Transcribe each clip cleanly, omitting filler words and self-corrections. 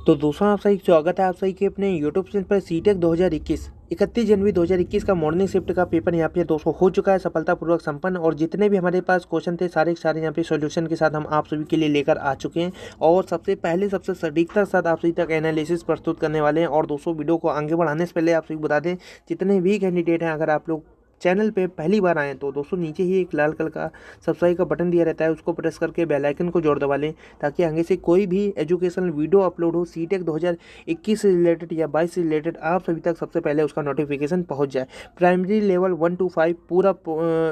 तो दोस्तों आप सभी स्वागत है आप सभी के अपने यूट्यूब चैनल पर सीटेक 2021 31 जनवरी 2021 का मॉर्निंग शिफ्ट का पेपर यहाँ पे दोस्तों हो चुका है सफलतापूर्वक संपन्न। और जितने भी हमारे पास क्वेश्चन थे सारे के सारे यहाँ पे सॉल्यूशन के साथ हम आप सभी के लिए लेकर आ चुके हैं और सबसे पहले सबसे सटीकता के साथ आप सभी तक एनालिसिस प्रस्तुत करने वाले हैं। और दोस्तों वीडियो को आगे बढ़ाने से पहले आप सभी बता दें, जितने भी कैंडिडेट हैं अगर आप लोग चैनल पे पहली बार आए तो दोस्तों नीचे ही एक लाल कलर का सब्सक्राइब का बटन दिया रहता है, उसको प्रेस करके बेल आइकन को जोड़ दबा लें ताकि आगे से कोई भी एजुकेशनल वीडियो अपलोड हो सीटेक 2021 से रिलेटेड या 22 से रिलेटेड आप सभी तक सबसे पहले उसका नोटिफिकेशन पहुंच जाए। प्राइमरी लेवल 1 to 5 पूरा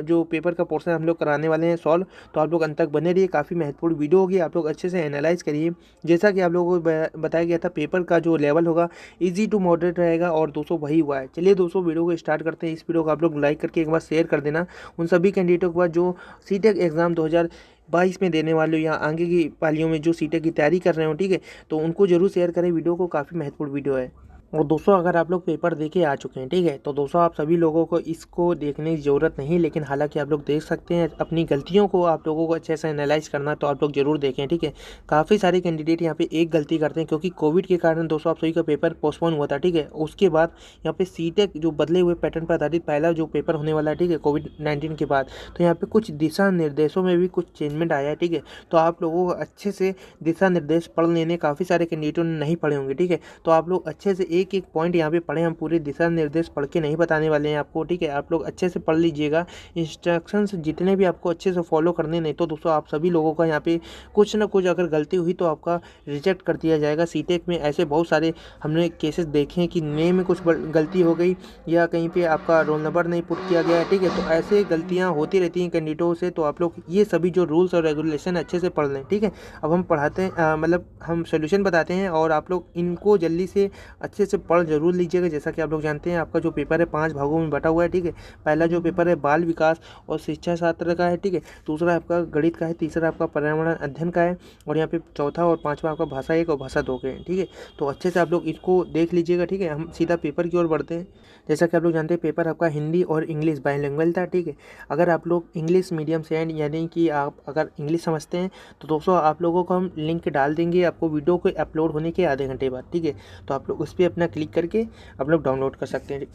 जो पेपर का पोर्शन हम लोग कराने वाले हैं सॉल्व, तो आप लोग अंत तक बने रहिए। काफ़ी महत्वपूर्ण वीडियो होगी, आप लोग अच्छे से एनालाइज करिए। जैसा कि आप लोगों को बताया गया था पेपर का जो लेवल होगा ईजी टू मॉडरेट रहेगा और दोस्तों वही हुआ है। चलिए दोस्तों वीडियो को स्टार्ट करते हैं। इस वीडियो को आप लोग लाइक करके एक बार शेयर कर देना उन सभी कैंडिडेटों के पास जो सीटेक एग्जाम 2022 में देने वाले हो या आगे की पालियों में जो सीटेक की तैयारी कर रहे हो, ठीक है, तो उनको जरूर शेयर करें वीडियो को, काफ़ी महत्वपूर्ण वीडियो है। और दोस्तों अगर आप लोग पेपर देके आ चुके हैं, ठीक है, तो दोस्तों आप सभी लोगों को इसको देखने की ज़रूरत नहीं, लेकिन हालांकि आप लोग देख सकते हैं। अपनी गलतियों को आप लोगों को अच्छे से एनालाइज करना तो आप लोग जरूर देखें, ठीक है। काफ़ी सारे कैंडिडेट यहाँ पे एक गलती करते हैं क्योंकि कोविड के कारण दोस्तों आप सभी का पेपर पोस्टपोन हुआ था, ठीक है। उसके बाद यहाँ पे सीटेक जो बदले हुए पैटर्न पर आधारित पहला जो पेपर होने वाला है, ठीक है, कोविड-19 के बाद, तो यहाँ पे कुछ दिशा निर्देशों में भी कुछ चेंजमेंट आया है, ठीक है। तो आप लोगों को अच्छे से दिशा निर्देश पढ़ लेने, काफ़ी सारे कैंडिडेटों ने नहीं पढ़े होंगे, ठीक है। तो आप लोग अच्छे से एक एक पॉइंट यहाँ पे पढ़े, हम पूरे दिशा निर्देश पढ़ के नहीं बताने वाले हैं आपको, ठीक है। आप लोग अच्छे से पढ़ लीजिएगा, इंस्ट्रक्शंस जितने भी आपको अच्छे से फॉलो करने, नहीं तो दोस्तों आप सभी लोगों का यहाँ पे कुछ ना कुछ अगर गलती हुई तो आपका रिजेक्ट कर दिया जाएगा। सीटेक में ऐसे बहुत सारे हमने केसेस देखे हैं कि नेम में कुछ गलती हो गई या कहीं पे आपका रोल नंबर नहीं पुट किया गया है, ठीक है। तो ऐसे गलतियाँ होती रहती हैं कैंडिडेटों से, तो आप लोग ये सभी जो रूल्स और रेगुलेशन अच्छे से पढ़ लें, ठीक है। अब हम पढ़ाते हैं मतलब हम सोल्यूशन बताते हैं और आप लोग इनको जल्दी से अच्छे से पढ़ जरूर लीजिएगा। जैसा कि आप लोग जानते हैं आपका जो पेपर है 5 भागों में बटा हुआ है, ठीक है। पहला जो पेपर है बाल विकास और शिक्षा शास्त्र का है, ठीक है। दूसरा आपका गणित का है, तीसरा आपका पर्यावरण अध्ययन का है और यहाँ पे चौथा और पांचवा आपका भाषा 1 और भाषा 2 के हैं, ठीक है। तो अच्छे से आप लोग इसको देख लीजिएगा, ठीक है। हम सीधा पेपर की ओर बढ़ते हैं। जैसा कि आप लोग जानते हैं पेपर आपका हिंदी और इंग्लिश बाइलिंगुअल था, ठीक है। अगर आप लोग इंग्लिश मीडियम से हैं यानी कि आप अगर इंग्लिश समझते हैं तो दोस्तों आप लोगों को हम लिंक डाल देंगे आपको वीडियो को अपलोड होने के आधे घंटे बाद, ठीक है। तो आप लोग उस पर अपना क्लिक करके आप लोग डाउनलोड कर सकते हैं।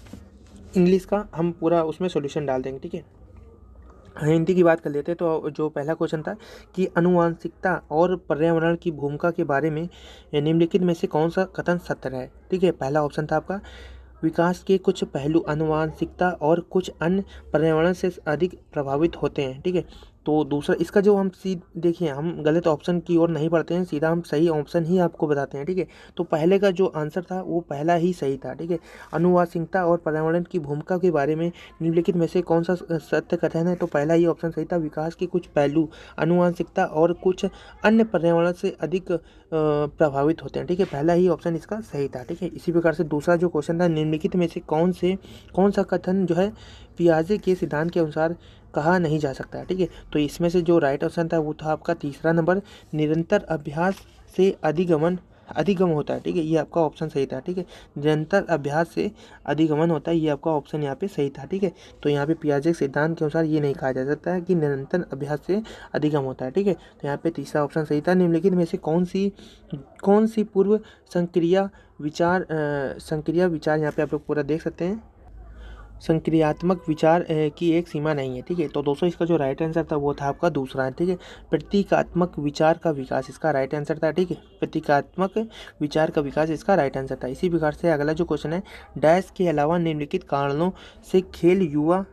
इंग्लिश का हम पूरा उसमें सॉल्यूशन डाल देंगे, ठीक है। हिंदी की बात कर लेते हैं तो जो पहला क्वेश्चन था कि आनुवंशिकता और पर्यावरण की भूमिका के बारे में निम्नलिखित में से कौन सा कथन सत्य है, ठीक है। पहला ऑप्शन था आपका विकास के कुछ पहलू आनुवंशिकता और कुछ अन्य पर्यावरण से अधिक प्रभावित होते हैं, ठीक है। तो दूसरा इसका जो हम देखिए हम गलत ऑप्शन की ओर नहीं बढ़ते हैं, सीधा हम सही ऑप्शन ही आपको बताते हैं, ठीक है। तो पहले का जो आंसर था वो पहला ही सही था, ठीक है। आनुवंशिकता और पर्यावरण की भूमिका के बारे में निम्नलिखित में से कौन सा सत्य कथन है, तो पहला ही ऑप्शन सही था। विकास के कुछ पहलू आनुवंशिकता और कुछ अन्य पर्यावरण से अधिक प्रभावित होते हैं, ठीक है। पहला ही ऑप्शन इसका सही था, ठीक है। इसी प्रकार से दूसरा जो क्वेश्चन था निम्नलिखित में से कौन सा कथन जो है पियाजे के सिद्धांत के अनुसार कहा नहीं जा सकता, ठीक है। तो इसमें से जो राइट ऑप्शन था वो था आपका तीसरा नंबर, निरंतर अभ्यास से अधिगम होता है, ठीक है। ये आपका ऑप्शन सही था, ठीक है। निरंतर अभ्यास से अधिगमन होता है, ये आपका ऑप्शन यहाँ पे सही था, ठीक है। तो यहाँ पे पियाजे के सिद्धांत के अनुसार ये नहीं कहा जा सकता है कि निरंतर अभ्यास से अधिगम होता है, ठीक है। तो यहाँ पे तीसरा ऑप्शन सही था। निम्नलिखित में से कौन सी पूर्व संक्रिया विचार यहाँ पे आप लोग पूरा देख सकते हैं, संक्रियात्मक विचार की एक सीमा नहीं है, ठीक है। तो दोस्तों इसका जो राइट आंसर था वो था आपका दूसरा, ठीक है। प्रतीकात्मक विचार का विकास इसका राइट आंसर था, ठीक है। प्रतीकात्मक विचार का विकास इसका राइट आंसर था। इसी प्रकार से अगला जो क्वेश्चन है, डैश के अलावा निम्नलिखित कारणों से खेल युवा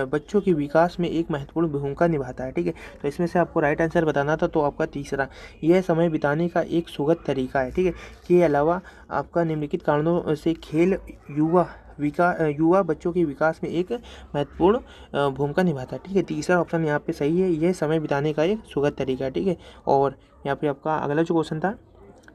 बच्चों के विकास में एक महत्वपूर्ण भूमिका निभाता है, ठीक है। तो इसमें से आपको राइट आंसर बताना था, तो आपका तीसरा, यह समय बिताने का एक सुगत तरीका है, ठीक है। के अलावा आपका निम्नलिखित कारणों से खेल युवा बच्चों के विकास में एक महत्वपूर्ण भूमिका निभाता है, ठीक है। तीसरा ऑप्शन यहाँ पे सही है, यह समय बिताने का एक सुगत तरीका है, ठीक है। और यहाँ पे आपका अगला जो क्वेश्चन था,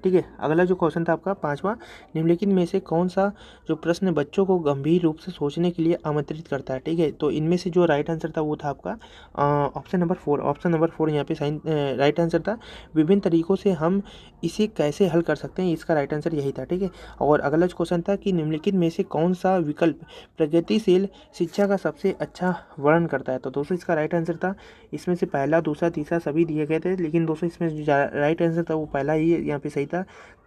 ठीक है, अगला जो क्वेश्चन था आपका पांचवा, निम्नलिखित में से कौन सा जो प्रश्न बच्चों को गंभीर रूप से सोचने के लिए आमंत्रित करता है, ठीक है। तो इनमें से जो राइट आंसर था वो था आपका ऑप्शन नंबर 4 यहाँ पे साइन राइट आंसर था। विभिन्न तरीकों से हम इसे कैसे हल कर सकते हैं, इसका राइट आंसर यही था, ठीक है। और अगला जो क्वेश्चन था कि निम्नलिखित में से कौन सा विकल्प प्रगतिशील शिक्षा का सबसे अच्छा वर्णन करता है, तो दोस्तों इसका राइट आंसर था, इसमें से पहला दूसरा तीसरा सभी दिए गए थे, लेकिन दोस्तों इसमें जो राइट आंसर था वो पहला ही यहाँ पे सही था।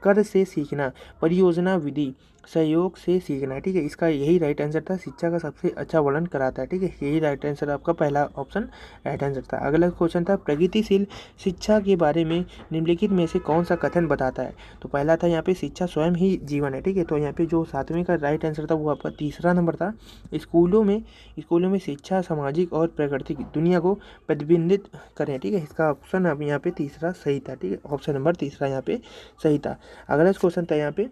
कर से सीखना, परियोजना विधि, सहयोग से सीखना। ठीक है, इसका यही राइट आंसर था। शिक्षा का सबसे अच्छा वर्णन कराता है। ठीक है, यही राइट आंसर आपका पहला ऑप्शन राइट आंसर था। अगला क्वेश्चन था प्रगतिशील शिक्षा के बारे में निम्नलिखित में से कौन सा कथन बताता है। तो पहला था यहाँ पे शिक्षा स्वयं ही जीवन है। ठीक है, तो यहाँ पे जो सातवें का राइट आंसर था वो आपका तीसरा नंबर था। स्कूलों में शिक्षा सामाजिक और प्राकृतिक दुनिया को प्रतिबिंबित करें। ठीक है, इसका ऑप्शन अब यहाँ पे तीसरा सही था। ठीक है, ऑप्शन नंबर तीसरा यहाँ पे सही था। अगला क्वेश्चन था यहाँ पे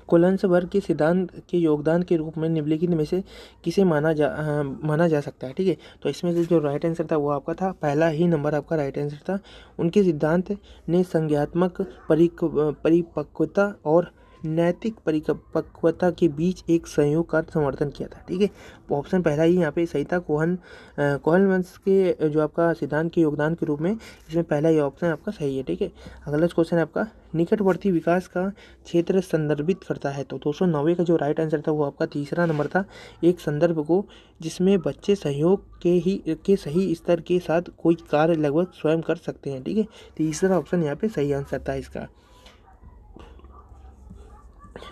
कोलंसवर्ग के सिद्धांत के योगदान के रूप में निम्नलिखित में से किसे माना जा सकता है। ठीक है, तो इसमें से जो राइट आंसर था वो आपका था पहला ही नंबर आपका राइट आंसर था। उनके सिद्धांत ने संज्ञानात्मक परिपक्वता और नैतिक परिपक्वता के बीच एक संयोग का समर्थन किया था। ठीक है, ऑप्शन पहला ही यहाँ पे सही था। कोहन वंश के जो आपका सिद्धांत के योगदान के रूप में इसमें पहला ही ऑप्शन आपका सही है। ठीक है, अगला क्वेश्चन आपका निकटवर्ती विकास का क्षेत्र संदर्भित करता है। तो 209 का जो राइट आंसर था वो आपका तीसरा नंबर था। एक संदर्भ को जिसमें बच्चे सहयोग के सही स्तर के साथ कोई कार्य लगभग स्वयं कर सकते हैं। ठीक है, तीसरा ऑप्शन यहाँ पे सही आंसर था इसका।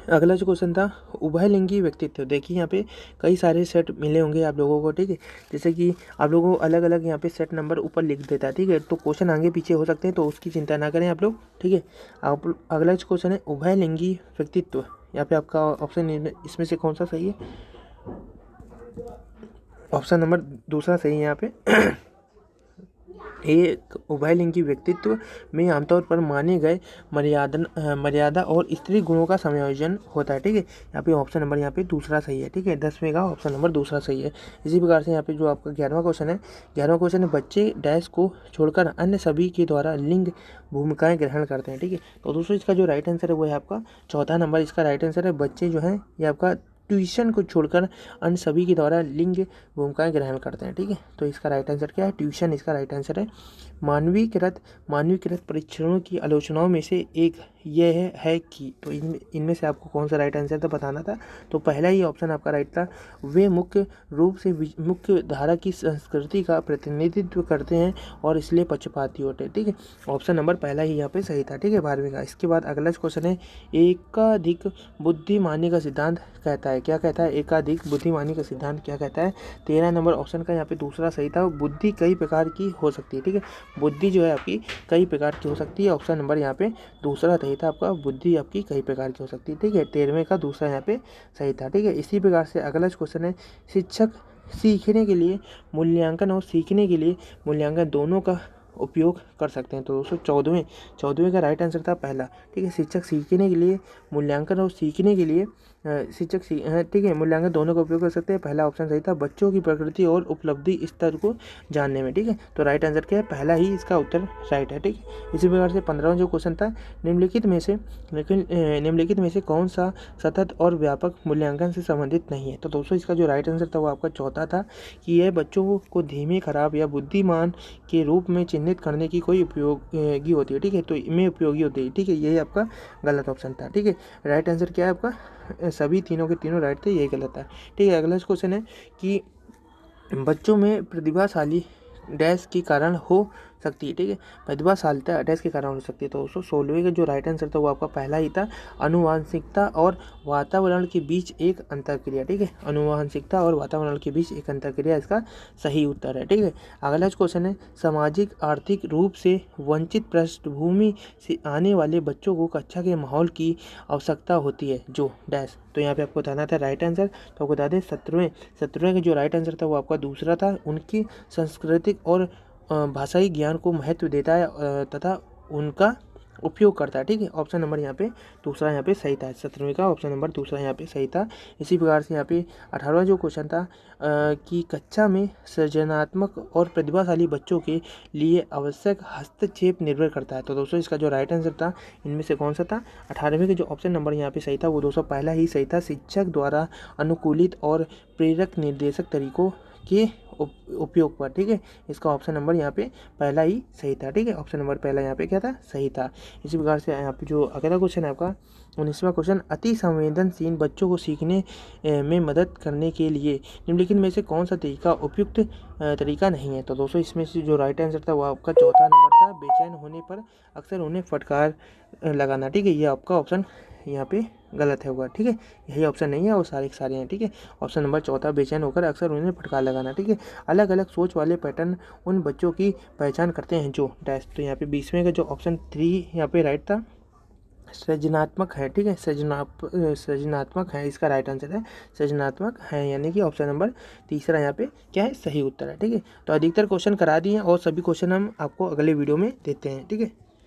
अगला जो क्वेश्चन था उभयलिंगी व्यक्तित्व। देखिए यहाँ पे कई सारे सेट मिले होंगे आप लोगों को। ठीक है, जैसे कि आप लोगों को अलग अलग यहाँ पे सेट नंबर ऊपर लिख देता है। ठीक है, तो क्वेश्चन आगे पीछे हो सकते हैं, तो उसकी चिंता ना करें आप लोग। ठीक है, आप अगला जो क्वेश्चन है उभयलिंगी व्यक्तित्व, यहाँ पे आपका ऑप्शन इसमें से कौन सा सही है। ऑप्शन नंबर दूसरा सही है यहाँ पे। एक उभयलिंगी व्यक्तित्व में आमतौर पर माने गए मर्यादा और स्त्री गुणों का संयोजन होता है। ठीक है, यहाँ पे ऑप्शन नंबर यहाँ पे दूसरा सही है। ठीक है, 10वें का ऑप्शन नंबर दूसरा सही है। इसी प्रकार से यहाँ पे जो आपका 11वां क्वेश्चन है बच्चे डैश को छोड़कर अन्य सभी के द्वारा लिंग भूमिकाएं ग्रहण करते हैं। ठीक है, तो दोस्तों इसका जो राइट आंसर है वो है आपका चौथा नंबर इसका राइट आंसर है। बच्चे जो है ये आपका ट्यूशन को छोड़कर अन्य सभी के द्वारा लिंग भूमिकाएं ग्रहण करते हैं। ठीक है, तो इसका राइट आंसर क्या है, ट्यूशन इसका राइट आंसर है। मानवीकृत परीक्षणों की आलोचनाओं में से एक यह है कि, तो इनमें से आपको कौन सा राइट आंसर था बताना था। तो पहला ही ऑप्शन आपका राइट था। वे मुख्य रूप से मुख्य धारा की संस्कृति का प्रतिनिधित्व करते हैं और इसलिए पक्षपाती होते हैं। ठीक है, ऑप्शन नंबर पहला ही यहाँ पे सही था। ठीक है, 12वें का। इसके बाद अगला क्वेश्चन है एकाधिक बुद्धिमानी का सिद्धांत कहता है। क्या कहता है, एकाधिक बुद्धिमानी का सिद्धांत क्या कहता है। 13 नंबर ऑप्शन का यहाँ पे दूसरा सही था। बुद्धि कई प्रकार की हो सकती है। ठीक है, बुद्धि जो है आपकी कई प्रकार की हो सकती है। ऑप्शन नंबर यहाँ पे दूसरा सही था आपका, बुद्धि आपकी कई प्रकार की हो सकती है। ठीक है, 13वें का दूसरा यहाँ पे सही था। ठीक है, इसी प्रकार से अगला क्वेश्चन है शिक्षक सीखने के लिए मूल्यांकन और सीखने के लिए मूल्यांकन दोनों का उपयोग कर सकते हैं। तो दोस्तों 14वें का राइट आंसर था पहला। ठीक है, शिक्षक सीखने के लिए मूल्यांकन और सीखने के लिए ठीक है मूल्यांकन दोनों का उपयोग कर सकते हैं। पहला ऑप्शन सही था बच्चों की प्रकृति और उपलब्धि स्तर को जानने में। ठीक है, तो राइट आंसर क्या है, पहला ही इसका उत्तर राइट है। ठीक है, इसी प्रकार से 15वां जो क्वेश्चन था निम्नलिखित में से कौन सा सतत और व्यापक मूल्यांकन से संबंधित नहीं है। तो दोस्तों इसका जो राइट आंसर था वो आपका चौथा था कि यह बच्चों को धीमे, खराब या बुद्धिमान के रूप में चिन्हित करने की कोई उपयोगी होती है। ठीक है, तो इनमें उपयोगी होती है। ठीक है, यही आपका गलत ऑप्शन था। ठीक है, राइट आंसर क्या है आपका, सभी तीनों के तीनों राइट थे, यही गलत था। ठीक है, अगला क्वेश्चन है कि बच्चों में प्रतिभाशाली डैश के कारण हो सकती है। ठीक है, प्रतिभाशालिता डैश के कारण हो सकती है। तो 16वें का जो राइट आंसर था वो आपका पहला ही था, आनुवांशिकता और वातावरण के बीच एक अंतरक्रिया। ठीक है, आनुवांशिकता और वातावरण के बीच एक अंतरक्रिया इसका सही उत्तर है। ठीक है, अगला क्वेश्चन है सामाजिक आर्थिक रूप से वंचित पृष्ठभूमि से आने वाले बच्चों को कक्षा के माहौल की आवश्यकता होती है जो डैश। तो यहाँ पे आपको बताना था राइट आंसर। तो आपको बता दें 17वें का जो राइट आंसर था वो आपका दूसरा था, उनकी सांस्कृतिक और भाषाई ज्ञान को महत्व देता है तथा उनका उपयोग करता है। ठीक है, ऑप्शन नंबर यहाँ पे दूसरा यहाँ पे सही था। 17वें का ऑप्शन नंबर दूसरा यहाँ पे सही था। इसी प्रकार से यहाँ पे 18वां जो क्वेश्चन था कि कक्षा में सृजनात्मक और प्रतिभाशाली बच्चों के लिए आवश्यक हस्तक्षेप निर्भर करता है। तो दोस्तों इसका जो राइट आंसर था इनमें से कौन सा था, 18वें का जो ऑप्शन नंबर यहाँ पे सही था वो दोस्तों पहला ही सही था। शिक्षक द्वारा अनुकूलित और प्रेरक निर्देशक तरीकों के उपयोग पर। ठीक है, इसका ऑप्शन नंबर यहाँ पे पहला ही सही था। ठीक है, ऑप्शन नंबर पहला यहाँ पे क्या था, सही था। इसी प्रकार से यहाँ पे जो अगला क्वेश्चन है आपका 19वां क्वेश्चन, अति संवेदनशील बच्चों को सीखने में मदद करने के लिए निम्नलिखित में से कौन सा तरीका उपयुक्त तरीका नहीं है। तो दोस्तों इसमें से जो राइट आंसर था वो आपका चौथा नंबर था, बेचैन होने पर अक्सर उन्हें फटकार लगाना। ठीक है, ये आपका ऑप्शन यहाँ पे गलत है होगा। ठीक है, यही ऑप्शन नहीं है और सारे के सारे हैं। ठीक है, ऑप्शन नंबर चौथा बेचैन होकर अक्सर उन्हें फटकार लगाना। ठीक है, अलग अलग सोच वाले पैटर्न उन बच्चों की पहचान करते हैं जो डैश। तो यहाँ पे 20वें का जो ऑप्शन 3 यहाँ पे राइट था, सृजनात्मक है। ठीक है, सृजनात्मक है इसका राइट आंसर है, सृजनात्मक है, यानी कि ऑप्शन नंबर तीसरा यहाँ पे क्या है, सही उत्तर है। ठीक है, तो अधिकतर क्वेश्चन करा दिए हैं और सभी क्वेश्चन हम आपको अगले वीडियो में देते हैं। ठीक है।